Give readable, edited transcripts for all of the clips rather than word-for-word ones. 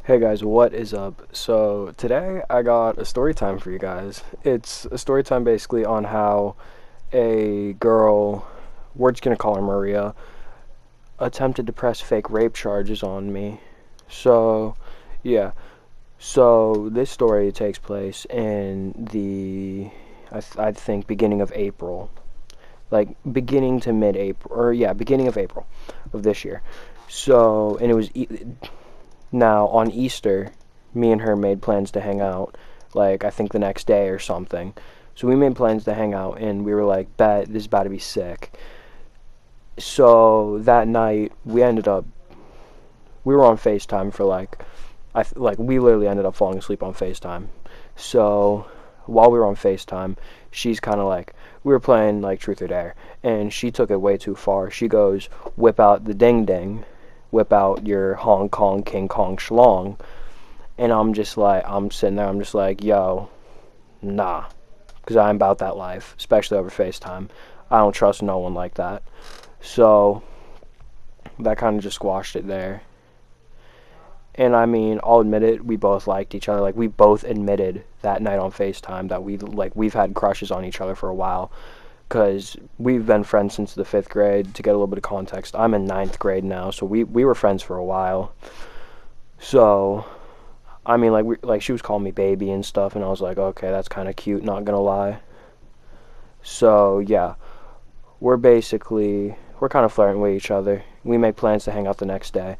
Hey guys, what is up? So today I got a story time for you guys. It's a story time basically on how a girl, we're just gonna call her Maria, attempted to press fake rape charges on me. So, yeah. So this story takes place in I think beginning of April, like beginning to mid-April, or yeah, beginning of April of this year. So, and it was now, on Easter, me and her made plans to hang out, like, I think the next day or something. So we made plans to hang out, and we were like, bet, this is about to be sick. So that night, we were on FaceTime for we literally ended up falling asleep on FaceTime. So while we were on FaceTime, she's kind of like, we were playing like Truth or Dare, and she took it way too far. She goes, whip out the ding ding, whip out your Hong Kong King Kong schlong, and I'm sitting there, I'm just like, yo, nah, because I'm about that life, especially over FaceTime. I don't trust no one like that. So that kind of just squashed it there. And I mean, I'll admit it, we both liked each other. Like, we both admitted that night on FaceTime that we've had crushes on each other for a while. Because we've been friends since the 5th grade. To get a little bit of context, I'm in 9th grade now, so we were friends for a while. So, I mean, she was calling me baby and stuff, and I was like, okay, that's kind of cute, not gonna lie. So, yeah, we're kind of flirting with each other. We make plans to hang out the next day.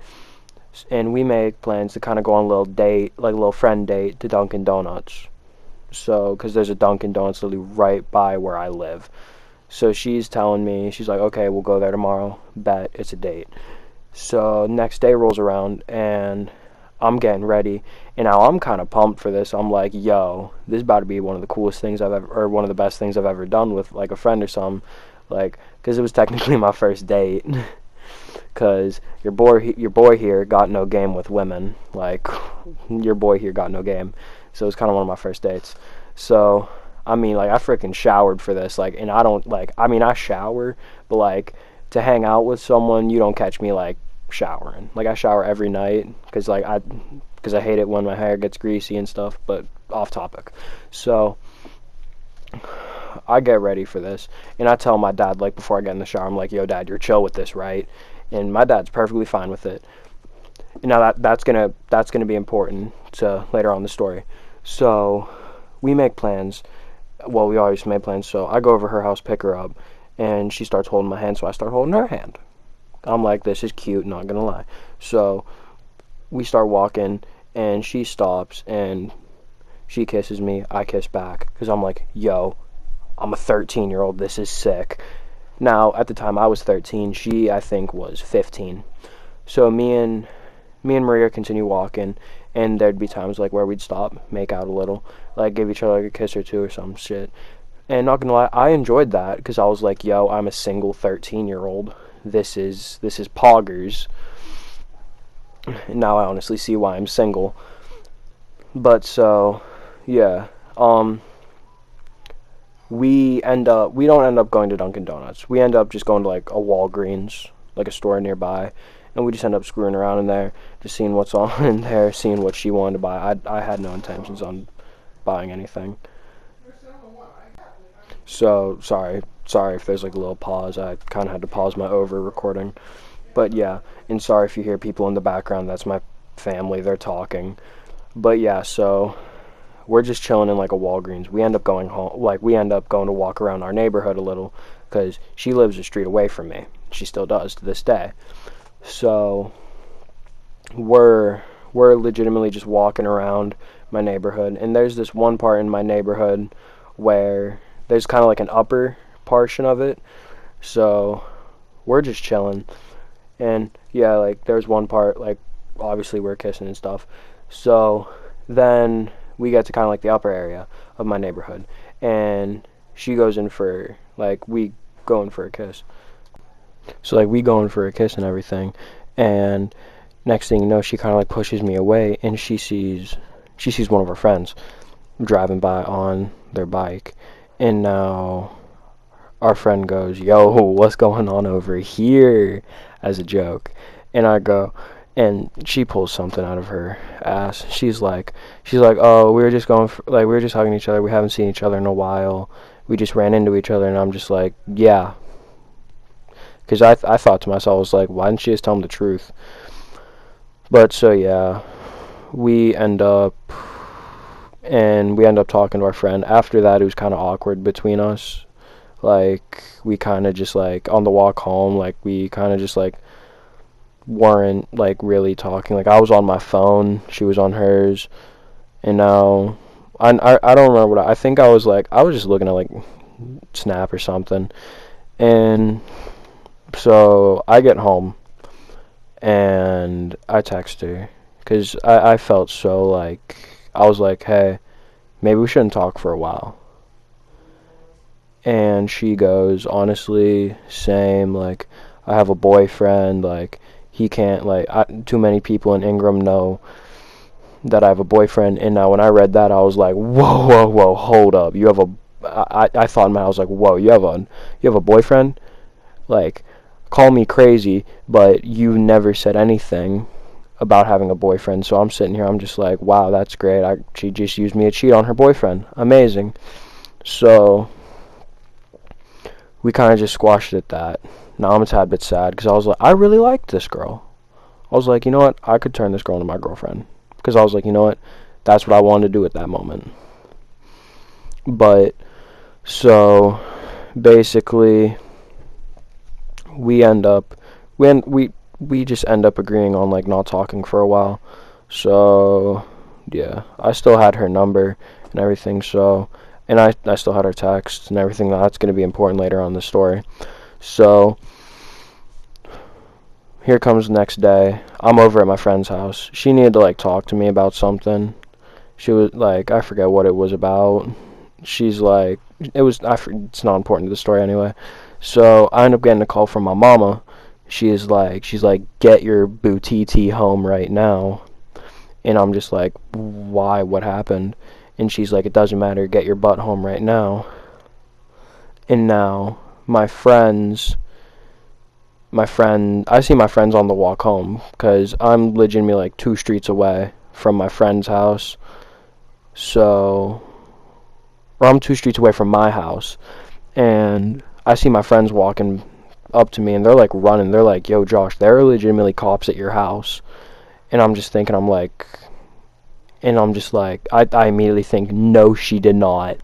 And we make plans to kind of go on a little date, like a little friend date to Dunkin' Donuts. So, because there's a Dunkin' Donuts literally right by where I live. So she's telling me, she's like, okay, we'll go there tomorrow. Bet, it's a date. So next day rolls around, and I'm getting ready, and now I'm kind of pumped for this. I'm like, yo, this is about to be one of the coolest things I've ever, or one of the best things I've ever done with like a friend or something. Like, because it was technically my first date. Cause your boy here got no game with women. Like, your boy here got no game. So it was kind of one of my first dates. So, I mean, like, I freaking showered for this. Like, and I don't like. I mean, I shower, but like to hang out with someone, you don't catch me like showering. Like, I shower every night because I hate it when my hair gets greasy and stuff. But off topic. So I get ready for this, and I tell my dad, like, before I get in the shower, I'm like, yo, dad, you're chill with this, right? And my dad's perfectly fine with it. And now that's gonna be important to later on in the story. So we make plans. Well, we always made plans. So I go over her house, pick her up, and she starts holding my hand. So I start holding her hand. I'm like, this is cute, not gonna lie. So we start walking, and she stops, and she kisses me. I kiss back because I'm like, yo, I'm a 13-year-old. This is sick. Now, at the time I was 13, she, I think, was 15. So me and Maria continue walking, and there'd be times like where we'd stop, make out a little, like give each other like a kiss or two or some shit. And not gonna lie, I enjoyed that because I was like, yo, I'm a single 13-year-old. This is poggers. And now I honestly see why I'm single. But so, yeah. We don't end up going to Dunkin' Donuts. We end up just going to like a Walgreens, like a store nearby, and we just end up screwing around in there, just seeing what's on in there, seeing what she wanted to buy. I had no intentions on buying anything. So sorry if there's like a little pause. I kind of had to pause my over recording, but yeah, and sorry if you hear people in the background. That's my family. They're talking. But yeah, so we're just chilling in like a Walgreens. We end up going home, like we end up going to walk around our neighborhood a little because she lives a street away from me. She still does to this day. So we're legitimately just walking around my neighborhood, and there's this one part in my neighborhood where there's kind of like an upper portion of it. So we're just chilling, and yeah, like there's one part like obviously we're kissing and stuff. So then we get to kind of like the upper area of my neighborhood, and she goes in for like we go in for a kiss. So like we go in for a kiss and everything, and next thing you know, she kind of like pushes me away, and she sees one of her friends driving by on their bike, and now our friend goes, "Yo, what's going on over here?" as a joke, and I go, And she pulls something out of her ass. She's like, oh, we were just we were just hugging each other. We haven't seen each other in a while. We just ran into each other, and I'm just like, yeah. Because I thought to myself, I was like, why didn't she just tell him the truth? But so yeah, we end up talking to our friend. After that, it was kind of awkward between us. Like, we kind of just, like, on the walk home, like, we kind of just, like, weren't, like, really talking. Like, I was on my phone, she was on hers, and now, I don't remember I think I was just looking at, like, Snap or something, and so I get home, and I text her, because I felt so, like, I was like, hey, maybe we shouldn't talk for a while. And she goes, honestly, same, like, I have a boyfriend, like, he can't, like, too many people in Ingram know that I have a boyfriend. And now when I read that, I was like, whoa, whoa, whoa, hold up, you have I thought in my head, I was like, whoa, you have a boyfriend? Like, call me crazy, but you never said anything about having a boyfriend. So I'm sitting here, I'm just like, wow, that's great. She just used me to cheat on her boyfriend. Amazing. So we kind of just squashed it at that. Now I'm a tad bit sad because I was like, I really liked this girl. I was like, you know what? I could turn this girl into my girlfriend. Because I was like, you know what? That's what I wanted to do at that moment. But, so, basically, we just end up agreeing on, like, not talking for a while. So, yeah, I still had her number and everything, so, and I still had her text and everything. That's going to be important later on in the story. So, here comes the next day. I'm over at my friend's house. She needed to, like, talk to me about something. She was, like, I forget what it was about. She's like, it's not important to the story anyway. So, I end up getting a call from my mama. She's like, get your bootiti home right now. And I'm just like, why? What happened? And she's like, it doesn't matter. Get your butt home right now. And now, I see my friends on the walk home, because I'm legitimately, like, 2 streets away from my friend's house. So, or I'm 2 streets away from my house, and I see my friends walking up to me, and they're, like, running. They're like, yo, Josh, there are legitimately cops at your house. And I'm just thinking, I immediately think, no, she did not.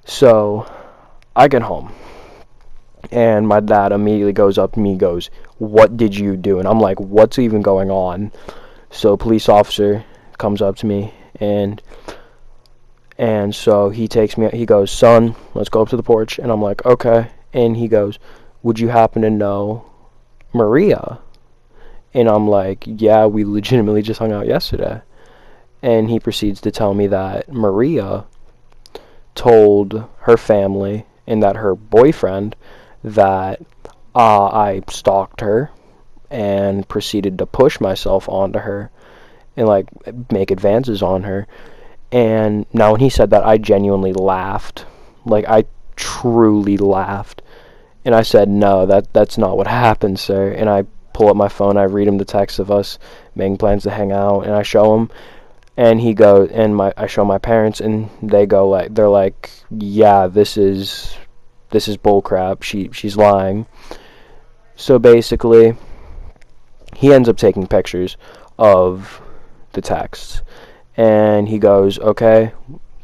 So, I get home, and my dad immediately goes up to me, goes, what did you do? And I'm like, what's even going on? So, a police officer comes up to me, and so he takes me, he goes, son, let's go up to the porch. And I'm like, okay. And he goes, would you happen to know Maria? And I'm like, yeah, we legitimately just hung out yesterday. And he proceeds to tell me that Maria told her family and that her boyfriend that I stalked her and proceeded to push myself onto her and, like, make advances on her. And now when he said that, I genuinely laughed. Like, I truly laughed. And I said, no, that's not what happened, sir. And I pull up my phone, I read him the text of us making plans to hang out, and I show him. And he goes, and I show my parents, and they go, like, they're like, yeah, this is bullcrap. She's lying. So basically, he ends up taking pictures of the texts, and he goes, okay,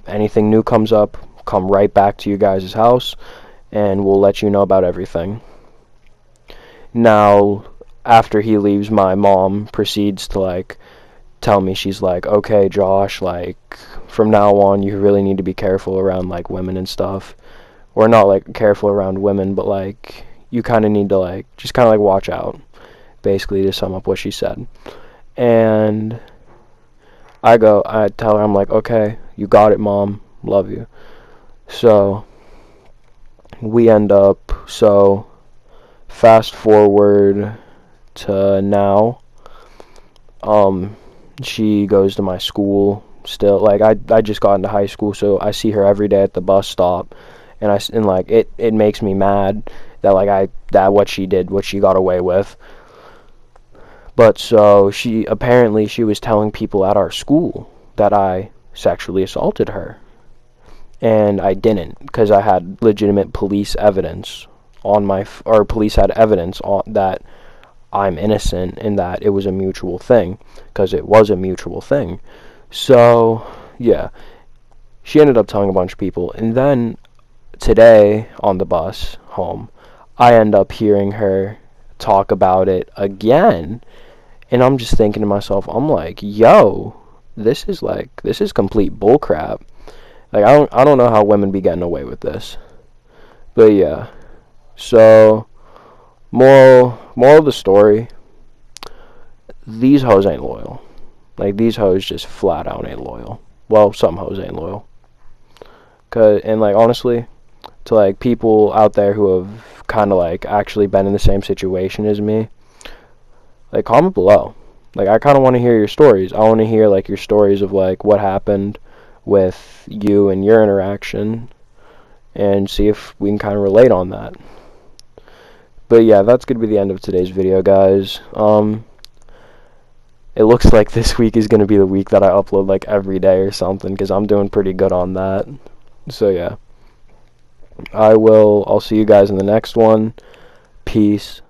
anything new comes up, come right back to you guys' house, and we'll let you know about everything. Now, after he leaves, my mom proceeds to, like, tell me, she's like, okay, Josh, like, from now on, you really need to be careful around, like, women and stuff. Or not, like, careful around women, but, like, you kind of need to, like, just kind of, like, watch out, basically, to sum up what she said. And I tell her, I'm like, okay, you got it, Mom, love you. So, we end up, fast forward to now, she goes to my school still. Like, I just got into high school, so I see her every day at the bus stop, and like, it makes me mad that, like, that what she did, what she got away with. But so she was telling people at our school that I sexually assaulted her, and I didn't, because I had legitimate police evidence on or police had evidence on that I'm innocent and that it was a mutual thing, because it was a mutual thing. So yeah, she ended up telling a bunch of people, and then today on the bus home, I end up hearing her talk about it again, and I'm just thinking to myself, I'm like, yo, this is complete bullcrap. Like, I don't know how women be getting away with this. But yeah. So moral of the story, these hoes ain't loyal. Like, these hoes just flat out ain't loyal. Well, some hoes ain't loyal. And like, honestly, to like people out there who have kind of like actually been in the same situation as me, like, comment below. Like, I kind of want to hear your stories. I want to hear like your stories of like what happened with you and your interaction, and see if we can kind of relate on that. But yeah, that's going to be the end of today's video, guys. It looks like this week is going to be the week that I upload like every day or something, because I'm doing pretty good on that. So yeah, I'll see you guys in the next one. Peace.